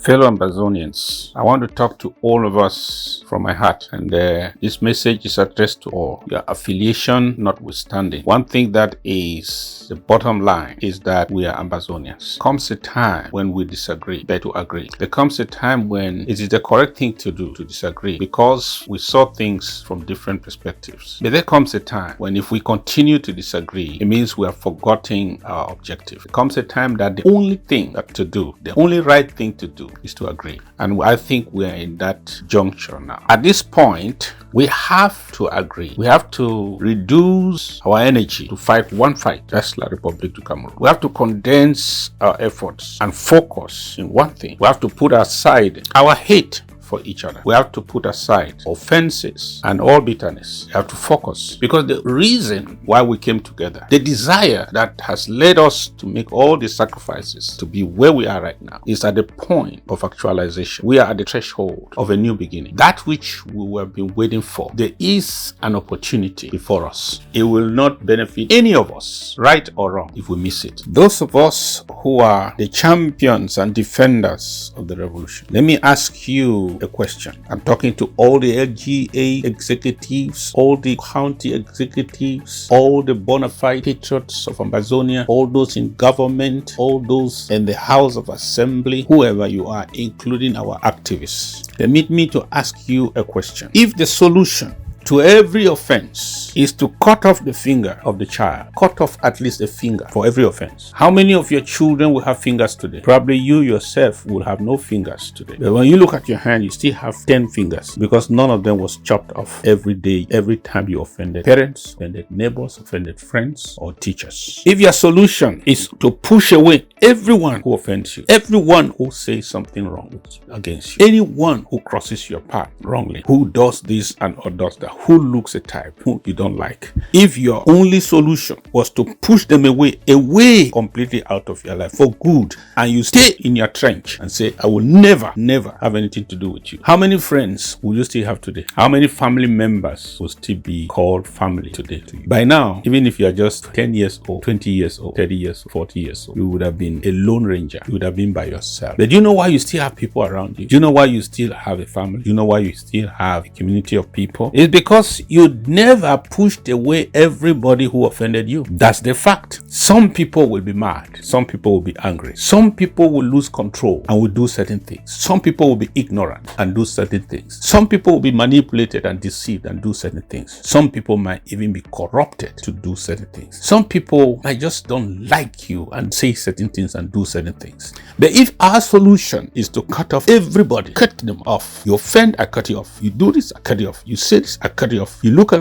Fellow Ambazonians, I want to talk to all of us from my heart, and this message is addressed to all, your affiliation notwithstanding. One thing that is the bottom line is that we are Ambazonians. Comes a time when we disagree, but to agree. There comes a time when it is the correct thing to do to disagree because we saw things from different perspectives. But there comes a time when if we continue to disagree, it means we are forgetting our objective. There comes a time that the only thing to do, the only right thing to do is to agree. And I think we are in that juncture now. At this point, we have to agree. We have to reduce our energy to fight one fight, just like Republic to Cameroon. We have to condense our efforts and focus in one thing. We have to put aside our hate for each other. We have to put aside offenses and all bitterness. We have to focus, because the reason why we came together, the desire that has led us to make all the sacrifices to be where we are right now, is at the point of actualization. We are at the threshold of a new beginning, that which we have been waiting for. There is an opportunity before us. It will not benefit any of us, right or wrong, if we miss it. Those of us who are the champions and defenders of the revolution, let me ask you a question. I'm talking to all the LGA executives, all the county executives, all the bona fide patriots of Ambazonia, all those in government, all those in the House of Assembly, whoever you are, including our activists. Permit me to ask you a question. If the solution to every offense is to cut off the finger of the child, cut off at least a finger for every offense, how many of your children will have fingers today? Probably you yourself will have no fingers today. But when you look at your hand, you still have 10 fingers because none of them was chopped off every day, every time you offended parents, offended neighbors, offended friends or teachers. If your solution is to push away everyone who offends you, everyone who says something wrong against you, anyone who crosses your path wrongly, who does this and or does that, who looks a type who you don't like, if your only solution was to push them away completely out of your life for good, and you stay in your trench and say, I will never have anything to do with you, how many friends will you still have today? How many family members will still be called family today to you? By now, even if you are just 10 years old, 20 years old, 30 years old, 40 years old, you would have been a lone ranger. You would have been by yourself. But do you know why you still have people around you? Do you know why you still have a family? Do you know why you still have a community of people? It's because you never pushed away everybody who offended you. That's the fact. Some people will be mad. Some people will be angry. Some people will lose control and will do certain things. Some people will be ignorant and do certain things. Some people will be manipulated and deceived and do certain things. Some people might even be corrupted to do certain things. Some people might just don't like you and say certain things and do certain things. But if our solution is to cut off everybody, cut them off. You offend, I cut you off. You do this, I cut you off. You say this, I cut you off. You look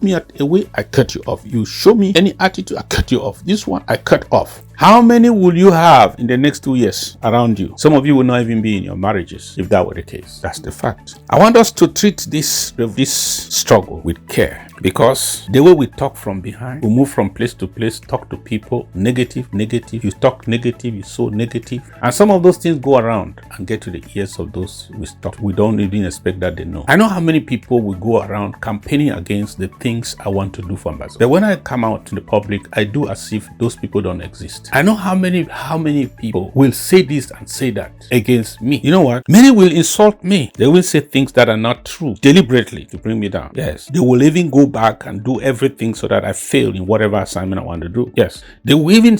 me at a way, I cut you off. You show me any attitude, I cut you off. This one, I cut off. How many will you have in the next 2 years around you? Some of you will not even be in your marriages if that were the case. That's the fact. I want us to treat this struggle with care, because the way we talk from behind, we move from place to place, talk to people, negative. You talk negative, you sow negative. And some of those things go around and get to the ears of those we talk. We don't even expect that they know. I know how many people will go around campaigning against the things I want to do for Ambazon. But when I come out to the public, I do as if those people don't exist. I know how many people will say this and say that against me. You know what? Many will insult me. They will say things that are not true deliberately to bring me down. Yes. They will even go back and do everything so that I fail in whatever assignment I want to do. Yes. They will even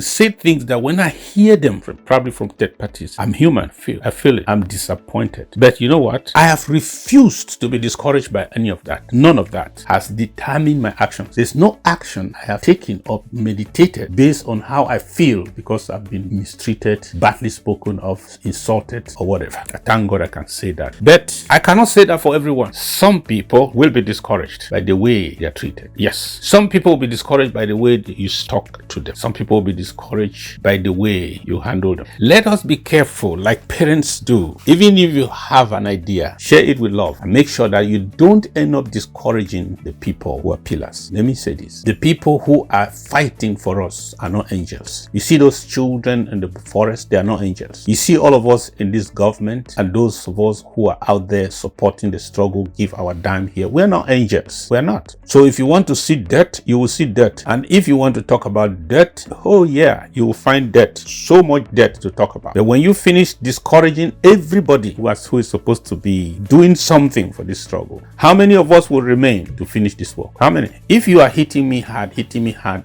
say things that when I hear them probably from third parties, I'm human. I feel it. I'm disappointed. But you know what? I have refused to be discouraged by any of that. None of that has determined my actions. There's no action I have taken or meditated based on how I feel because I've been mistreated, badly spoken of, insulted, or whatever. I thank God I can say that. But I cannot say that for everyone. Some people will be discouraged by the way they are treated. Yes. Some people will be discouraged by the way you talk to them. Some people will be discouraged by the way you handle them. Let us be careful, like parents do. Even if you have an idea, share it with love and make sure that you don't end up discouraging the people who are pillars. Let me say this. The people who are fighting for us are not angels. angels. You see those children in the forest, they are not angels. You see all of us in this government and those of us who are out there supporting the struggle, give our dime here. We're not angels. We're not. So if you want to see death, you will see death. And if you want to talk about death, oh yeah, you will find death. So much death to talk about. But when you finish discouraging everybody who is supposed to be doing something for this struggle, how many of us will remain to finish this work? How many? If you are hitting me hard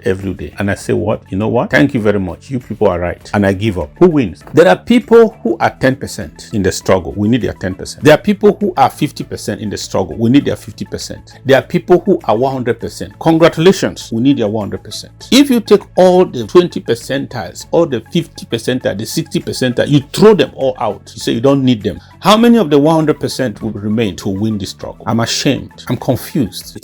every day, and I say, what? You know what? Thank you very much. You people are right. And I give up. Who wins? There are people who are 10% in the struggle. We need their 10%. There are people who are 50% in the struggle. We need their 50%. There are people who are 100%. Congratulations. We need their 100%. If you take all the 20 percentiles, all the 50 percentile, the 60 percentile, you throw them all out. You say you don't need them. How many of the 100% will remain to win this struggle? I'm ashamed. I'm confused.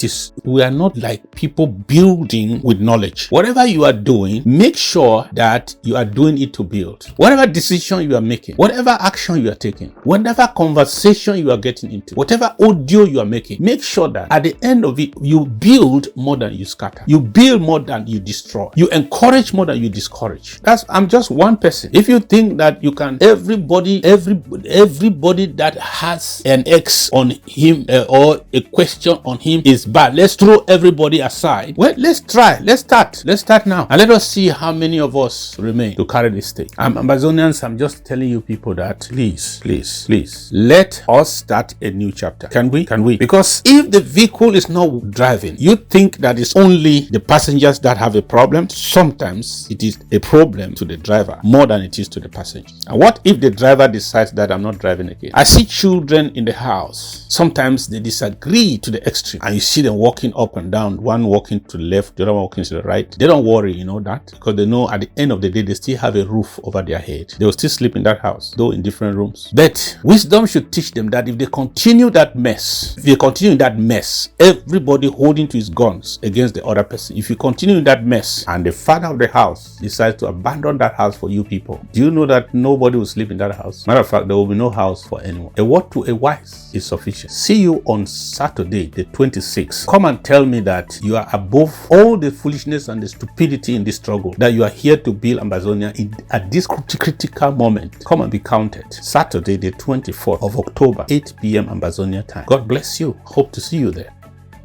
We are not like people building with knowledge. Whatever you are doing, make sure that you are doing it to build. Whatever decision you are making, whatever action you are taking, whatever conversation you are getting into, whatever audio you are making, make sure that at the end of it, you build more than you scatter. You build more than you destroy. You encourage more than you discourage. I'm just one person. If you think that you can, everybody that has an X on him or a question on him is bad. Let's throw everybody aside. Well, let's try. Let's start now. And let us see how many of us remain to carry this stage. Ambazonians, I'm just telling you people that please, let us start a new chapter. Can we? Because if the vehicle is not driving, you think that it's only the passengers that have a problem. Sometimes it is a problem to the driver more than it is to the passenger. And what if the driver decides that I'm not driving again? I see children in the house. Sometimes they disagree to the extreme, and you see them walking up and down, one walking to the left, the other one walking to the right. They don't worry, you know that, because they know at the end of the day they still have a roof over their head. They will still sleep in that house, though in different rooms. But wisdom should teach them that if they continue that mess, everybody holding to his guns against the other person, if you continue in that mess and the father of the house decides to abandon that house for you people, do you know that nobody will sleep in that house? Matter of fact, there will be no house for anyone. A word to a wise is sufficient. See you on Saturday, the 26th. Come and tell me that you are above all the foolishness and the stupidity in this struggle, that you are here to build Ambazonia at this critical moment. Come and be counted. Saturday, the 24th of October, 8 p.m. Ambazonia time. God bless you. Hope to see you there.